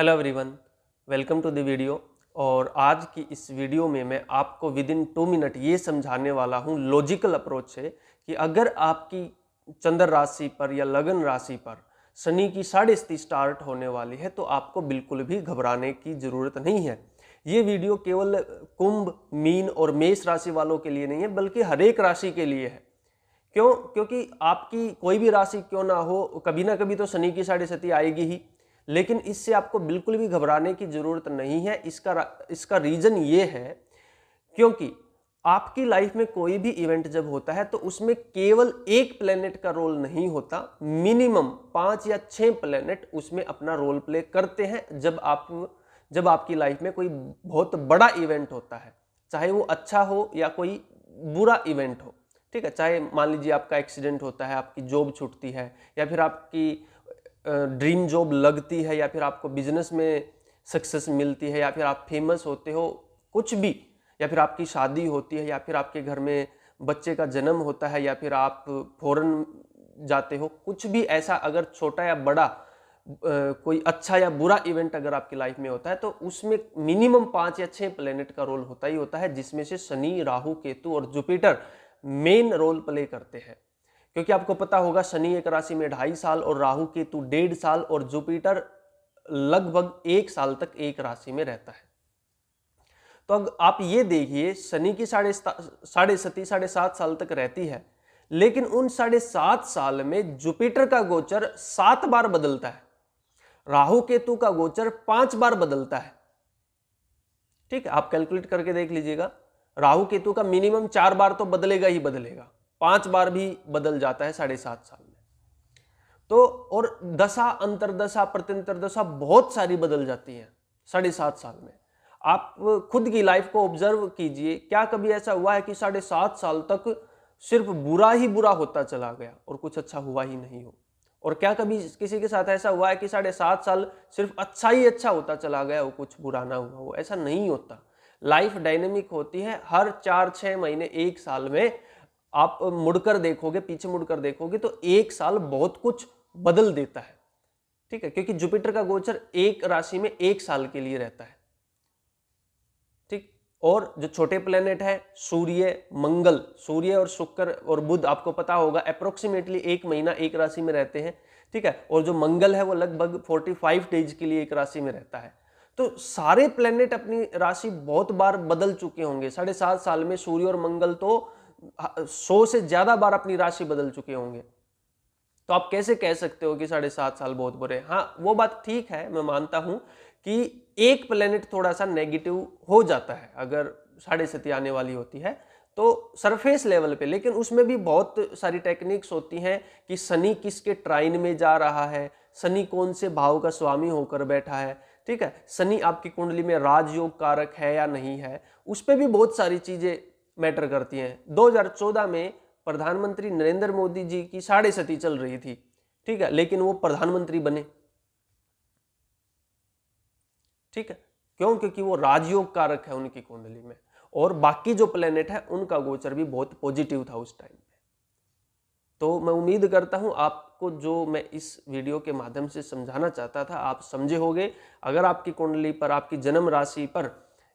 Hello everyone, welcome to the video. और आज की इस वीडियो में मैं आपको विद इन 2 मिनट ये समझाने वाला हूँ लॉजिकल अप्रोच से कि अगर आपकी चंद्र राशि पर या लगन राशि पर शनि की साढ़े स्थिति स्टार्ट होने वाली है तो आपको बिल्कुल भी घबराने की ज़रूरत नहीं है। ये वीडियो केवल कुंभ, मीन और मेष राशि वालों के लिए नहीं है बल्कि हर एक राशि के लिए है। क्यों? क्योंकि आपकी कोई भी राशि क्यों ना हो, कभी ना कभी तो शनि की साढ़े स्थिति आएगी ही। लेकिन इससे आपको बिल्कुल भी घबराने की जरूरत नहीं है। इसका रीजन ये है क्योंकि आपकी लाइफ में कोई भी इवेंट जब होता है तो उसमें केवल एक प्लेनेट का रोल नहीं होता, मिनिमम 5 या 6 प्लेनेट उसमें अपना रोल प्ले करते हैं। जब आपकी लाइफ में कोई बहुत बड़ा इवेंट होता है, चाहे वो अच्छा हो या कोई बुरा इवेंट हो, ठीक है। चाहे मान लीजिए आपका एक्सीडेंट होता है, आपकी जॉब छूटती है, या फिर आपकी ड्रीम जॉब लगती है, या फिर आपको बिजनेस में सक्सेस मिलती है, या फिर आप फेमस होते हो, कुछ भी, या फिर आपकी शादी होती है, या फिर आपके घर में बच्चे का जन्म होता है, या फिर आप फॉरेन जाते हो, कुछ भी ऐसा अगर छोटा या बड़ा कोई अच्छा या बुरा इवेंट अगर आपकी लाइफ में होता है तो उसमें मिनिमम 5 या 6 प्लेनेट का रोल होता ही होता है, जिसमें से शनि, राहु, केतु और जुपिटर मेन रोल प्ले करते हैं। क्योंकि आपको पता होगा शनि एक राशि में 2.5 साल और राहु केतु 1.5 साल और जुपिटर लगभग 1 साल तक एक राशि में रहता है। तो अब आप ये देखिए, शनि की साढ़े 7.5 साल तक रहती है, लेकिन उन 7.5 साल में जुपिटर का गोचर 7 बार बदलता है, राहु केतु का गोचर 5 बार बदलता है। ठीक है, आप कैलकुलेट करके देख लीजिएगा, राहु केतु का मिनिमम 4 बार तो बदलेगा ही बदलेगा, 5 बार भी बदल जाता है 7.5 साल में। तो और दशा, अंतरदशा, प्रत्यंतर दशा बहुत सारी बदल जाती है 7.5 साल में। आप खुद की लाइफ को ऑब्जर्व कीजिए, क्या कभी ऐसा हुआ है कि 7.5 साल तक सिर्फ बुरा ही बुरा होता चला गया और कुछ अच्छा हुआ ही नहीं हो? और क्या कभी किसी के साथ ऐसा हुआ है कि 7.5 साल सिर्फ अच्छा ही अच्छा होता चला गया हो, कुछ बुरा ना हुआ हो? ऐसा नहीं होता। लाइफ डायनेमिक होती है। हर 4-6 महीने, 1 साल में आप मुड़कर देखोगे, पीछे मुड़कर देखोगे तो 1 साल बहुत कुछ बदल देता है। ठीक है, क्योंकि जुपिटर का गोचर एक राशि में 1 साल के लिए रहता है। ठीक, और जो छोटे प्लेनेट है सूर्य, मंगल, सूर्य और शुक्र और बुध, आपको पता होगा अप्रोक्सीमेटली 1 महीना एक राशि में रहते हैं। ठीक है, और जो मंगल है वो लगभग 45 डेज के लिए एक राशि में रहता है। तो सारे प्लेनेट अपनी राशि बहुत बार बदल चुके होंगे 7.5 साल में। सूर्य और मंगल तो 100 से ज्यादा बार अपनी राशि बदल चुके होंगे। तो आप कैसे कह सकते हो कि 7.5 साल बहुत बुरे? हाँ, वो बात ठीक है, मैं मानता हूं कि एक प्लेनेट थोड़ा सा नेगेटिव हो जाता है अगर साढ़े स्थिति आने वाली होती है तो सरफेस लेवल पे, लेकिन उसमें भी बहुत सारी टेक्निक्स होती हैं कि शनि किसके ट्राइन में जा रहा है, शनि कौन से भाव का स्वामी होकर बैठा है। ठीक है, शनि आपकी कुंडली में राजयोग कारक है या नहीं है, उस पर भी बहुत सारी चीजें मैटर करती हैं। 2014 में प्रधानमंत्री नरेंद्र मोदी जी की साढ़े स्थिति चल रही थी, ठीक है, लेकिन वो प्रधानमंत्री बने। ठीक है, क्यों? क्योंकि वो राजयोग कारक है उनकी कुंडली में, और बाकी जो प्लेनेट है उनका गोचर भी बहुत पॉजिटिव था उस टाइम पे। तो मैं उम्मीद करता हूं आपको जो मैं इस वीडियो के माध्यम से समझाना चाहता था आप समझे होंगे। अगर आपकी कुंडली पर, आपकी जन्म राशि पर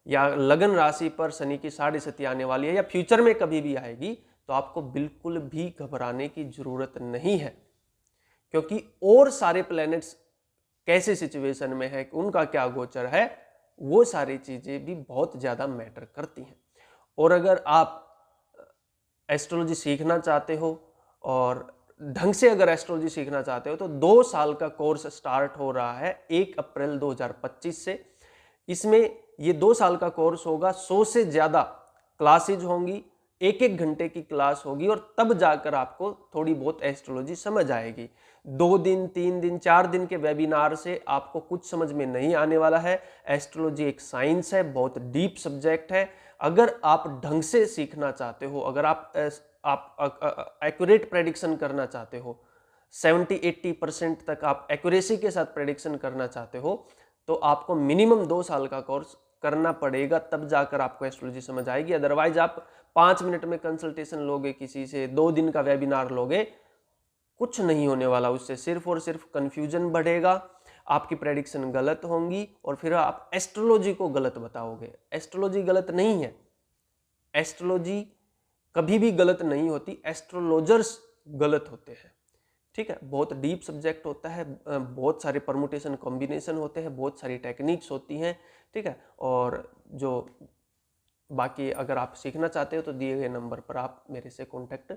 या लगन राशि पर शनि की साढ़े स्थिति आने वाली है या फ्यूचर में कभी भी आएगी तो आपको बिल्कुल भी घबराने की जरूरत नहीं है, क्योंकि और सारे प्लैनेट्स कैसे सिचुएशन में है, उनका क्या गोचर है, वो सारी चीजें भी बहुत ज्यादा मैटर करती हैं। और अगर आप एस्ट्रोलॉजी सीखना चाहते हो और ढंग से अगर एस्ट्रोलॉजी सीखना चाहते हो तो 2 साल का कोर्स स्टार्ट हो रहा है 1 अप्रैल 2025 से। इसमें ये 2 साल का कोर्स होगा, 100 से ज्यादा क्लासेज होंगी, 1-1 घंटे की क्लास होगी, और तब जाकर आपको थोड़ी बहुत एस्ट्रोलॉजी समझ आएगी। 2 दिन, 3 दिन, 4 दिन के वेबिनार से आपको कुछ समझ में नहीं आने वाला है। एस्ट्रोलॉजी एक साइंस है, बहुत डीप सब्जेक्ट है। अगर आप ढंग से सीखना चाहते हो, अगर आप एक्यूरेट प्रेडिक्शन करना चाहते हो, 70-80% तक आप एक्यूरेसी के साथ प्रेडिक्शन करना चाहते हो, तो आपको मिनिमम 2 साल का कोर्स करना पड़ेगा, तब जाकर आपको एस्ट्रोलॉजी समझ आएगी। अदरवाइज आप 5 मिनट में कंसल्टेशन लोगे किसी से, 2 दिन का वेबिनार लोगे, कुछ नहीं होने वाला उससे। सिर्फ और सिर्फ कंफ्यूजन बढ़ेगा, आपकी प्रेडिक्शन गलत होंगी और फिर आप एस्ट्रोलॉजी को गलत बताओगे। एस्ट्रोलॉजी गलत नहीं है, एस्ट्रोलॉजी कभी भी गलत नहीं होती, एस्ट्रोलॉजर्स गलत होते हैं। ठीक है, बहुत डीप सब्जेक्ट होता है, बहुत सारे परमुटेशन कॉम्बिनेशन होते हैं, बहुत सारी टेक्निक्स होती हैं। ठीक है, और जो बाकी अगर आप सीखना चाहते हो तो दिए गए नंबर पर आप मेरे से कांटेक्ट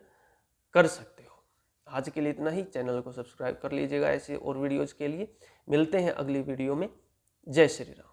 कर सकते हो। आज के लिए इतना ही। चैनल को सब्सक्राइब कर लीजिएगा ऐसे और वीडियोज़ के लिए। मिलते हैं अगली वीडियो में। जय श्री राम।